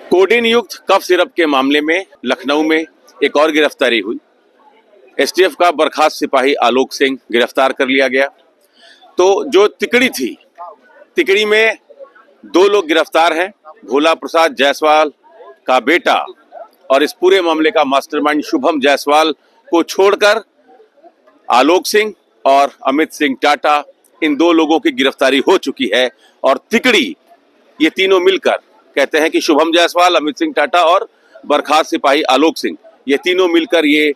Codeine युक्त cough syrup के मामले में लखनऊ में एक और गिरफ्तारी हुई। एसटीएफ का बर्खास्त सिपाही आलोक सिंह गिरफ्तार कर लिया गया। तो जो तिकड़ी थी, तिकड़ी में 2 लोग गिरफ्तार हैं, भोला प्रसाद जायसवाल का बेटा और इस पूरे मामले का मास्टरमाइंड शुभम जायसवाल को छोड़कर आलोक सिंह और अमित सिंह टाटा, इन 2 लोगों की गिरफ्तारी हो चुकी है। और तिकड़ी ये तीनों मिलकर कहते हैं कि शुभम जायसवाल, अमित सिंह टाटा और बर्खास्त सिपाही आलोक सिंह, ये तीनों मिलकर ये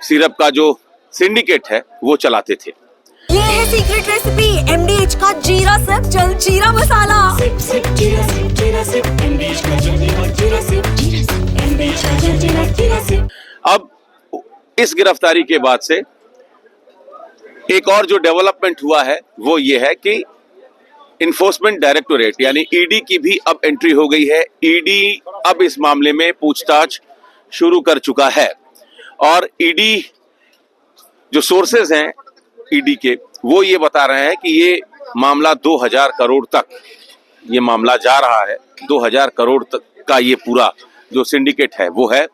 सिरप का जो सिंडिकेट है वो चलाते थे। ये है सीक्रेट रेसिपी एमडीएच का जीरा सिप जल जीरा मसाला। सिप सिप जीरा सिप जीरा सिप एमडीएच का जल जीरा सिप एमडीएच का जल जीरा सिप। अब इस गिरफ्तारी के बाद से एक और जो डेवलपमेंट हुआ है वो ये है कि इन्फोर्समेंट डायरेक्टोरेट यानी ईडी की भी अब एंट्री हो गई है। ईडी अब इस मामले में पूछताछ शुरू कर चुका है और ईडी जो सोर्सेज हैं ईडी के वो ये बता रहे हैं कि ये मामला 2000 करोड़ तक ये मामला जा रहा है। 2000 करोड़ तक का ये पूरा जो सिंडिकेट है वो है।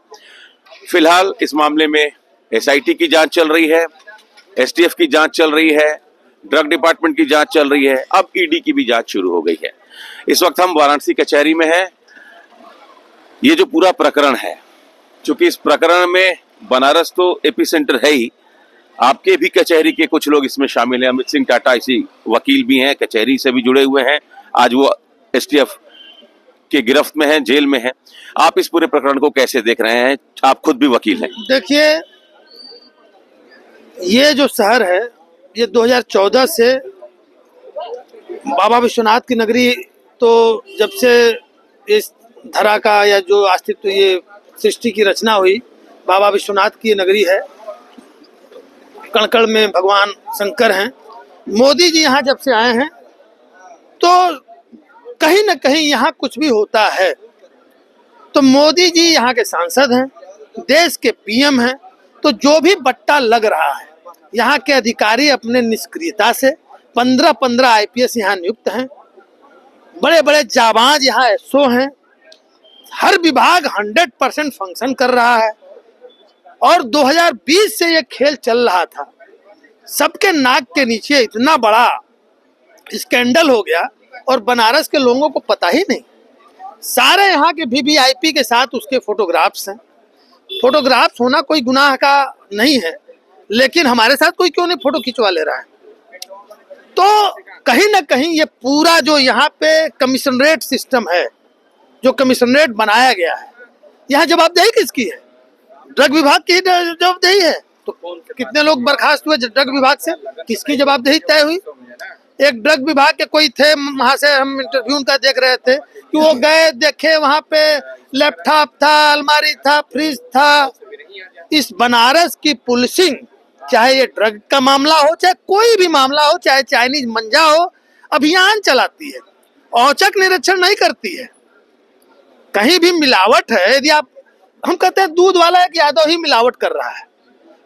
फिलहाल इस मामले में एसआईटी की जांच चल रही है, एसटीएफ की जांच चल रही है, ड्रग डिपार्टमेंट की जांच चल रही है, अब ईडी की भी जांच शुरू हो गई है। इस वक्त हम वाराणसी कचहरी में हैं। ये जो पूरा प्रकरण है, चूंकि इस प्रकरण में बनारस तो एपी सेंटर है ही, आपके भी कचहरी के कुछ लोग इसमें शामिल हैं। अमित सिंह टाटा इसी वकील भी हैं, कचहरी से भी जुड़े हुए हैं। आज वो एसटीएफ के गिरफ्त में हैं, जेल में हैं। आप इस पूरे प्रकरण को कैसे देख रहे हैं? आप खुद भी वकील हैं। देखिए, ये जो शहर है ये 2014 से बाबा विश्वनाथ की नगरी, तो जब से इस धरा का या जो अस्तित्व ये सृष्टि की रचना हुई, बाबा विश्वनाथ की नगरी है। कण-कण में भगवान शंकर हैं। मोदी जी यहाँ जब से आए हैं तो कहीं न कहीं यहाँ कुछ भी होता है तो मोदी जी यहाँ के सांसद हैं, देश के पीएम हैं, तो जो भी बट्टा लग रहा है, यहाँ के अधिकारी अपने निष्क्रियता से 15-15 आईपीएस यहाँ नियुक्त हैं, बड़े बड़े जाबाज यहाँ एसओ हैं, हर विभाग 100% फंक्शन कर रहा है। और 2020 से ये खेल चल रहा था, सबके नाक के नीचे इतना बड़ा स्कैंडल हो गया और बनारस के लोगों को पता ही नहीं। सारे यहाँ के वीवीआईपी के साथ उसके फोटोग्राफ्स हैं। फोटोग्राफ्स होना कोई गुनाह का नहीं है, लेकिन हमारे साथ कोई क्यों नहीं फोटो खिंचवा ले रहा है? तो कहीं ना कहीं ये पूरा जो यहाँ पे कमिश्नरेट सिस्टम है, जो कमिश्नरेट बनाया गया है, यहाँ जवाबदेही किसकी है? ड्रग विभाग की जवाबदेही है। तो कितने लोग बर्खास्त हुए ड्रग विभाग से? किसकी जवाबदेही तय हुई? एक ड्रग विभाग के कोई थे, वहां से हम इंटरव्यू उनका देख रहे थे कि वो गए, देखे वहां पे लैपटॉप था, अलमारी था, फ्रिज था। इस बनारस की पुलिसिंग, चाहे ये ड्रग का मामला हो, चाहे कोई भी मामला हो, चाहे चाइनीज मंजा हो, अभियान चलाती है, औचक निरीक्षण नहीं करती है। कहीं भी मिलावट है, यदि आप, हम कहते हैं दूध वाला एक यादव ही मिलावट कर रहा है,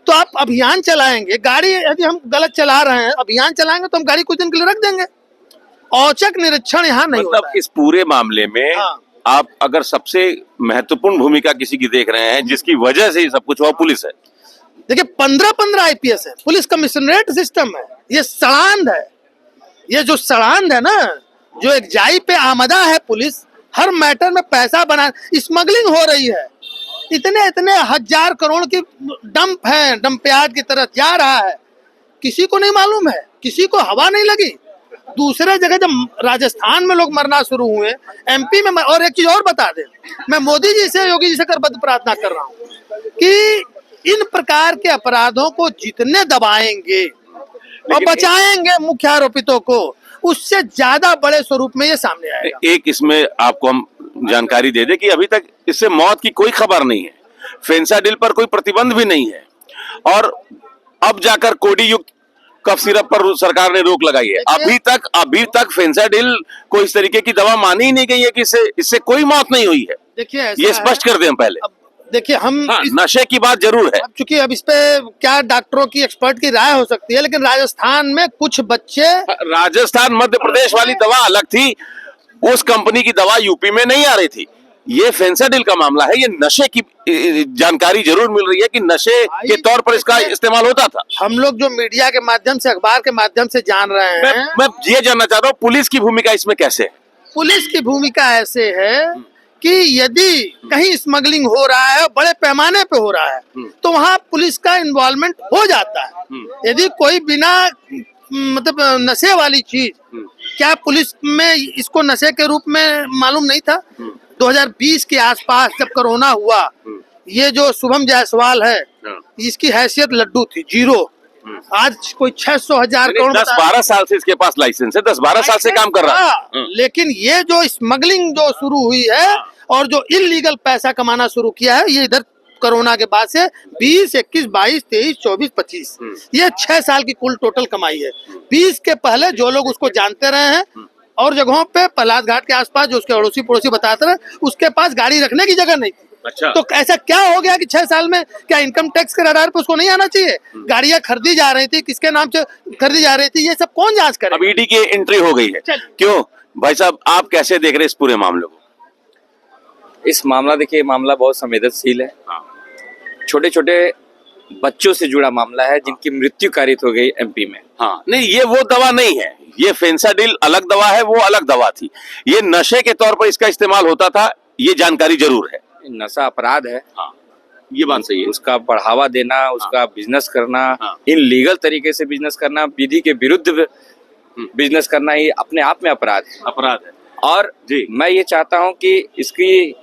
तो आप अभियान चलाएंगे। गाड़ी यदि हम गलत चला रहे हैं, अभियान चलाएंगे तो हम गाड़ी कुछ दिन के लिए रख देंगे। औचक निरीक्षण यहाँ नहीं मतलब होता है। इस पूरे मामले में आप अगर सबसे महत्वपूर्ण भूमिका किसी की देख रहे हैं जिसकी वजह से ये सब कुछ हुआ, पुलिस है। देखिए, 15-15 आईपीएस है, पुलिस कमिश्नरेट सिस्टम है, ये सड़ांध है। ये जो सड़ांध है ना, जो एक जाई पे आमदा है पुलिस, हर मैटर में पैसा बना, स्मगलिंग हो रही है। इतने 1000 करोड़ की डंप है, डंपयार्ड की तरफ जा रहा है, किसी को नहीं मालूम है, किसी को हवा नहीं लगी। दूसरे जगह जब राजस्थान में लोग मरना शुरू हुए, एमपी में, और एक चीज और बता दें, मैं मोदी जी से, योगी जी से करबद्ध प्रार्थना कर रहा हूँ कि इन प्रकार के अपराधों को जितने दबाएंगे और बचाएंगे मुख्य आरोपितों को, उससे ज्यादा बड़े स्वरूप में ये सामने आएगा। एक इसमें आपको हम जानकारी दे दें कि अभी तक इससे मौत की कोई खबर नहीं है, फेंसाडिल पर कोई प्रतिबंध भी नहीं है, और अब जाकर कोडी युक्त कफ सिरप पर सरकार ने रोक लगाई है। अभी तक फेंसाडिल को इस तरीके की दवा मानी ही नहीं गई है कि इससे कोई मौत नहीं हुई है। देखिए, ये स्पष्ट कर दें पहले। देखिए, हम नशे की बात जरूर है, चूंकि अब इस पे क्या डॉक्टरों की, एक्सपर्ट की राय हो सकती है, लेकिन राजस्थान में कुछ बच्चे, राजस्थान मध्य प्रदेश वाली दवा अलग थी, उस कंपनी की दवा यूपी में नहीं आ रही थी। ये फेंसाडिल का मामला है, ये नशे की जानकारी जरूर मिल रही है कि नशे के तौर पर इसका इस्तेमाल होता था। हम लोग जो मीडिया के माध्यम से, अखबार के माध्यम से जान रहे हैं, मैं ये जानना चाहता हूँ पुलिस की भूमिका इसमें कैसे है? पुलिस की भूमिका ऐसे है कि यदि कहीं स्मगलिंग हो रहा है, बड़े पैमाने पे हो रहा है, तो वहाँ पुलिस का इन्वॉल्वमेंट हो जाता है। यदि कोई बिना मतलब नशे वाली चीज, क्या पुलिस में इसको नशे के रूप में मालूम नहीं था? 2020 के आसपास जब कोरोना हुआ, ये जो शुभम जायसवाल है, इसकी हैसियत लड्डू थी, जीरो। आज कोई 600,000 करोड़ 10-12 साल से इसके पास लाइसेंस है, 10-12 साल से काम कर रहा है। लेकिन ये जो स्मगलिंग जो शुरू हुई है और जो इलीगल पैसा कमाना शुरू किया है, ये इधर कोरोना के बाद से 20, 21, 22, 23, 24, 25 ये 6 साल की कुल टोटल कमाई है। 20 के पहले जो लोग उसको जानते रहे हैं और जगहों पे पलाश घाट के आसपास जो उसके अड़ोसी पड़ोसी बताते रहे, उसके पास गाड़ी रखने की जगह नहीं थी। अच्छा, तो ऐसा क्या हो गया कि 6 साल में क्या इनकम टैक्स के रडार पे उसको नहीं आना चाहिए? गाड़ियां खरीदी जा रही थी, किसके नाम से खरीदी जा रही थी, ये सब कौन जांच करे? अब ईडी की एंट्री हो गई है। क्यों भाई साहब, आप कैसे देख रहे हैं इस पूरे मामले को? इस मामला, देखिए मामला बहुत संवेदनशील है। छोटे छोटे बच्चों से जुड़ा मामला है जिनकी मृत्यु कारित हो गई एमपी में। हाँ, नहीं ये वो दवा नहीं है, ये फेंसाडिल अलग दवा है, वो अलग दवा थी। ये नशे के तौर पर इसका इस्तेमाल होता था, ये जानकारी जरूर है। नशा अपराध है। हाँ, ये बात सही है। उसका बढ़ावा देना, उसका बिजनेस करना, हाँ। इन लीगल तरीके से बिजनेस करना, विधि के विरुद्ध बिजनेस करना, ये अपने आप में अपराध है। अपराध है। और जी, मैं ये चाहता हूँ कि इसकी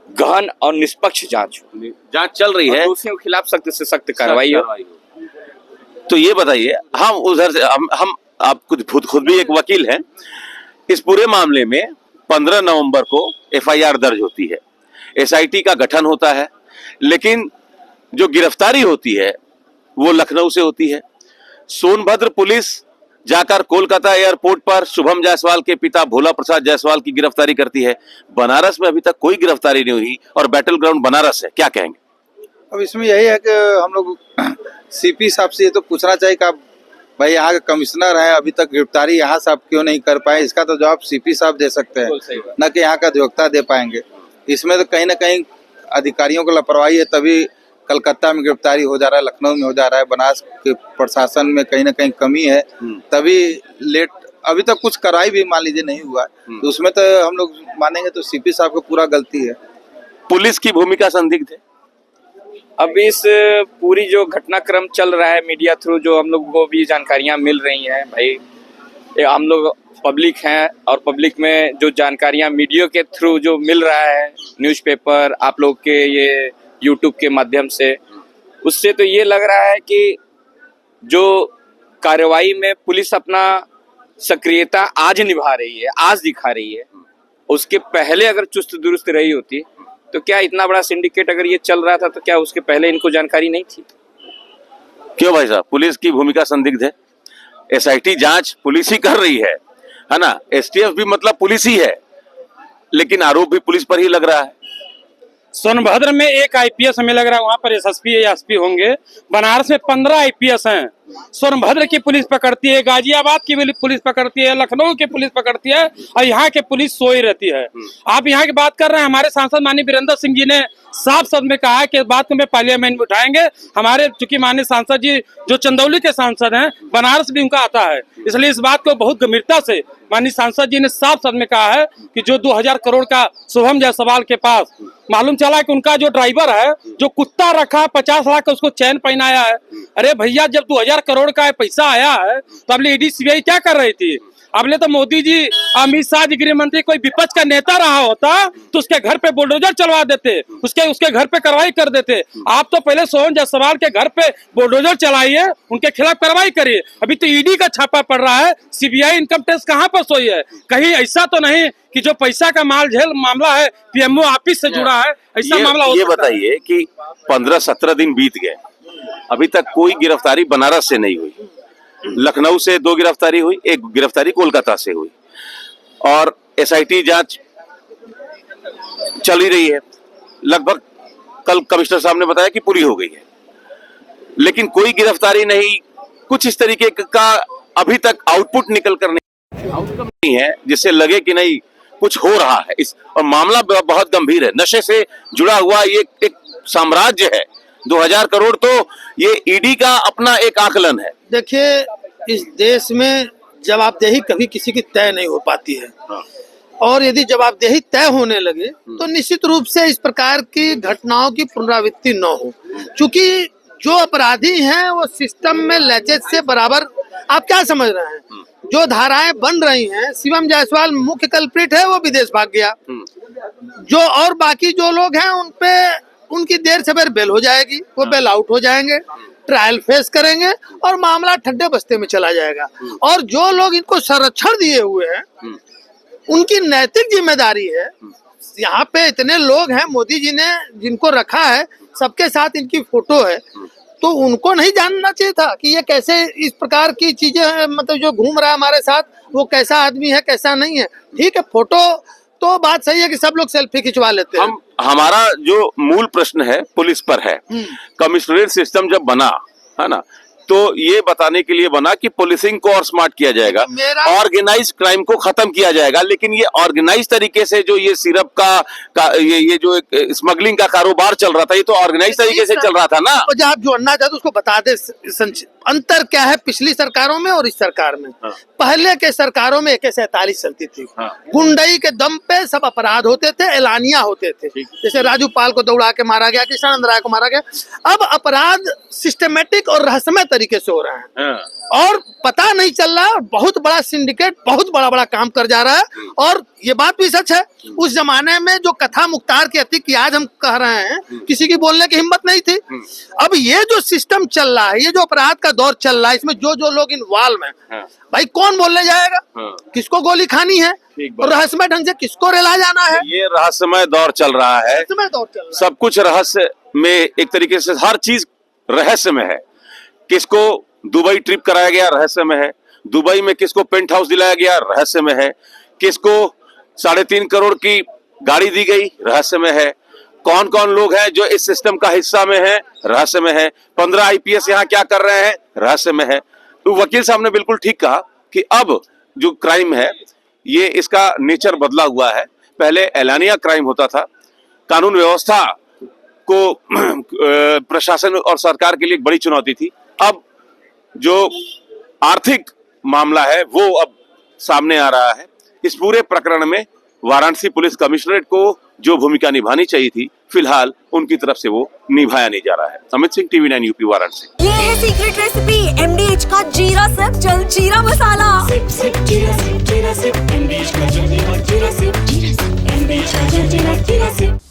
गहन और निष्पक्ष जांच हो, जांच चल रही है, दोषियों के खिलाफ सख्त से सख्त कार्रवाई हो। तो ये बताइए, हम उधर से हम आप खुद भी एक वकील हैं, इस पूरे मामले में 15 नवंबर को एफआईआर दर्ज होती है, एसआईटी का गठन होता है, लेकिन जो गिरफ्तारी होती है वो लखनऊ से होती है। सोनभद्र पुलिस जाकर कोलकाता एयरपोर्ट पर शुभम जायसवाल के पिता भोला प्रसाद जायसवाल की गिरफ्तारी करती है। बनारस में अभी तक कोई गिरफ्तारी नहीं हुई और बैटल ग्राउंड बनारस है, क्या कहेंगे? अब इसमें यही है कि हम लोग सीपी साहब से ये तो पूछना चाहिए कि आप भाई यहाँ के कमिश्नर हैं, अभी तक गिरफ्तारी यहाँ से आप क्यों नहीं कर पाए? इसका तो जवाब सीपी साहब दे सकते हैं, न कि यहाँ का अधिवक्ता दे पाएंगे। इसमें तो कहीं ना कहीं अधिकारियों को लापरवाही है, तभी कलकत्ता में गिरफ्तारी हो जा रहा है, लखनऊ में हो जा रहा है, बनारस के प्रशासन में कहीं ना कहीं कमी है, तभी लेट, अभी तक कुछ कार्रवाई भी मान लीजिए नहीं हुआ। तो उसमें तो हम लोग मानेंगे तो सीपी साहब को पूरा गलती है। पुलिस की भूमिका संदिग्ध है। अब इस पूरी जो घटनाक्रम चल रहा है मीडिया थ्रू, जो हम लोग को भी जानकारियां मिल रही हैं, भाई हम लोग पब्लिक हैं और पब्लिक में जो जानकारियां मीडिया के थ्रू जो मिल रहा है, न्यूज़पेपर, आप लोग के ये यूट्यूब के माध्यम से, उससे तो ये लग रहा है कि जो कार्रवाई में पुलिस अपना सक्रियता आज निभा रही है, आज दिखा रही है, उसके पहले अगर चुस्त दुरुस्त रही होती तो क्या इतना बड़ा सिंडिकेट अगर ये चल रहा था तो क्या उसके पहले इनको जानकारी नहीं थी? क्यों भाई साहब, पुलिस की भूमिका संदिग्ध है। एसआईटी जांच पुलिस ही कर रही है ना? एसटीएफ भी मतलब पुलिस ही है, लेकिन आरोप भी पुलिस पर ही लग रहा है। सोनभद्र में एक आईपीएस हमें लग रहा है वहां पर एसएसपी या एसपी होंगे। बनारस में 15 आईपीएस हैं। सोनभद्र की पुलिस पकड़ती है, गाजियाबाद की पुलिस पकड़ती है, लखनऊ की पुलिस पकड़ती है और यहाँ के पुलिस सोई रहती है। आप यहाँ की बात कर रहे हैं, हमारे सांसद माननीय वीरेंद्र सिंह जी ने साफ शब्द में कहा कि इस बात को मैं पार्लियामेंट में उठाएंगे। हमारे चूंकि माननीय सांसद जी जो चंदौली के सांसद हैं, बनारस भी उनका आता है, इसलिए इस बात को बहुत गंभीरता से माननीय सांसद जी ने साफ शब्द में कहा है कि जो 2000 करोड़ का शुभम जायसवाल के पास मालूम चला कि उनका जो ड्राइवर है, जो कुत्ता रखा 50 लाख का उसको चैन पहनाया है। अरे भैया, जब 2000 करोड़ का पैसा आया है तो अब ईडी सीबीआई क्या कर रही थी? अबले तो मोदी जी, अमित शाह जी गृह मंत्री, कोई विपक्ष का नेता रहा होता तो उसके घर पे बुलडोजर चलवा देते, उसके घर पे कार्रवाई कर देते। आप तो पहले सोहन जायसवाल के घर पे बुलडोजर चलाइए, उनके खिलाफ कार्रवाई करिए। अभी तो ईडी का छापा पड़ रहा है, सीबीआई इनकम टैक्स कहाँ पर सोई है? कहीं ऐसा तो नहीं कि जो पैसा का माल झेल मामला है पीएमओ ऑफिस से जुड़ा है, ऐसा मामला हो? ये बताइए कि 15-17 दिन बीत गए, अभी तक कोई गिरफ्तारी बनारस से नहीं हुई। लखनऊ से 2 गिरफ्तारी हुई, 1 गिरफ्तारी कोलकाता से हुई और एसआईटी जांच चल ही रही है। लगभग कल कमिश्नर साहब ने बताया कि पूरी हो गई है, लेकिन कोई गिरफ्तारी नहीं, कुछ इस तरीके का अभी तक आउटपुट निकल कर नहीं है जिससे लगे कि नहीं कुछ हो रहा है इस, और मामला बहुत गंभीर है। नशे से जुड़ा हुआ ये एक साम्राज्य है। 2000 करोड़ तो ये ईडी का अपना एक आकलन है। देखिए, इस देश में जवाबदेही कभी किसी की तय नहीं हो पाती है, और यदि जवाबदेही तय होने लगे तो निश्चित रूप से इस प्रकार की घटनाओं की पुनरावृत्ति न हो, क्योंकि जो अपराधी हैं वो सिस्टम में लैचेज से बराबर। आप क्या समझ रहे हैं, जो धाराएं बन रही हैं, शिवम जायसवाल मुख्य कल्प्रिट है, वो विदेश भाग गया। जो और बाकी जो लोग हैं उन पे उनकी देर सवेर बेल हो जाएगी, वो बेल आउट हो जाएंगे, ट्रायल फेस करेंगे और मामला ठंडे बस्ते में चला जाएगा। और जो लोग इनको संरक्षण दिए हुए हैं उनकी नैतिक जिम्मेदारी है। यहाँ पे इतने लोग हैं, मोदी जी ने जिनको रखा है सबके साथ इनकी फोटो है, तो उनको नहीं जानना चाहिए था कि ये कैसे इस प्रकार की चीजें हैं, मतलब जो घूम रहा है हमारे साथ वो कैसा आदमी है कैसा नहीं है। ठीक है, फोटो तो बात सही है कि सब लोग सेल्फी खिंचवा लेते हैं। हमारा जो मूल प्रश्न है पुलिस पर है। कमिश्नरेट सिस्टम जब बना है ना, तो ये बताने के लिए बना कि पुलिसिंग को और स्मार्ट किया जाएगा, ऑर्गेनाइज क्राइम को खत्म किया जाएगा। लेकिन ये ऑर्गेनाइज तरीके से जो ये सिरप का ये जो स्मगलिंग का कारोबार चल रहा था, ये तो ऑर्गेनाइज तरीके से चल रहा था ना। तो आप जो अन्ना चाहते उसको बता दे अंतर क्या है पिछली सरकारों में और इस सरकार में। पहले के सरकारों में AK-47 चलती थी। गुंडई के दम पे सब अपराध होते थे, एलानिया होते थे। जैसे राजू पाल को दौड़ा के मारा गया, किशन राय को मारा गया। अब अपराध सिस्टमेटिक और रहस्यमय तरीके से हो रहा है और पता नहीं चल रहा है। बहुत बड़ा सिंडिकेट बहुत बड़ा काम कर जा रहा है। और ये बात भी सच है, उस जमाने में जो कथा मुख्तार की अति की आज हम कह रहे हैं, किसी की बोलने की हिम्मत नहीं थी। अब ये जो सिस्टम चल रहा है, ये जो अपराध का दौर चल रहा है, इसमें जो लोग इन्वॉल्व हैं, भाई कौन बोलने जाएगा, किसको गोली खानी है और रहस्यमय ढंग से किसको रेला जाना है। ये रहस्यमय दौर चल रहा है, रहस्यमय दौर चल रहा है। सब कुछ रहस्य में, एक तरीके से हर चीज रहस्य में है। किसको दुबई ट्रिप कराया गया, रहस्य में है। दुबई में किसको पेंट हाउस दिलाया गया, रहस्य में है। किसको 3.5 करोड़ की गाड़ी दी गई, रहस्य में है। कौन कौन लोग हैं जो इस सिस्टम का हिस्सा में है, रहस्य में है। 15 IPS यहाँ क्या कर रहे हैं, रहस्य में है। तो वकील साहब ने बिल्कुल ठीक कहा कि अब जो क्राइम है ये इसका नेचर बदला हुआ है। पहले एलानिया क्राइम होता था, कानून व्यवस्था को प्रशासन और सरकार के लिए एक बड़ी चुनौती थी। अब जो आर्थिक मामला है वो अब सामने आ रहा है। इस पूरे प्रकरण में वाराणसी पुलिस कमिश्नरेट को जो भूमिका निभानी चाहिए थी, फिलहाल उनकी तरफ से वो निभाया नहीं जा रहा है। Amit Singh, TV 9 UP Varanasi. ये है सीक्रेट रेसिपी MDH का जीरा सिर्फ जल जीरा मसाला। सिप सिप जीरा सिप MDH का जल जीरा सिप MDH का जल जीरा सिप।